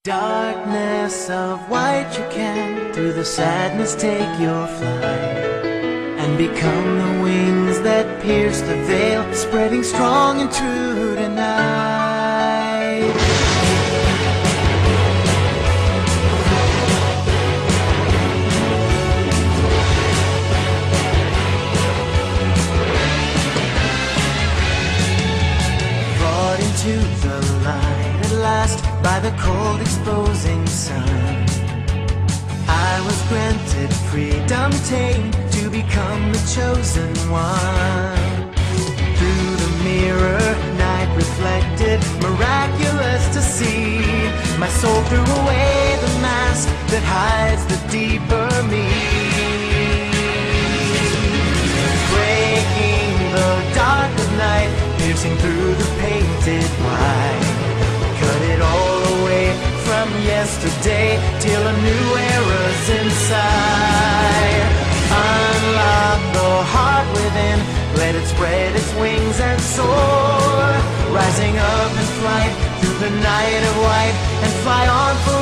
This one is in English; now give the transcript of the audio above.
Darkness of white, you can through the sadness take your flight and become the wings that pierce the veil, spreading strong and true tonight. Brought into the light at last by the cold exposing sun, I was granted freedom tame to become the chosen one. Through the mirror, night reflected, miraculous to see. My soul threw away the mask that hides the deeper me. Breaking the dark of night, piercing through the painted white. Cut it all away from yesterday till a new era's inside. Unlock the heart within, let it spread its wings and soar, rising up in flight through the night of white and fly on forever.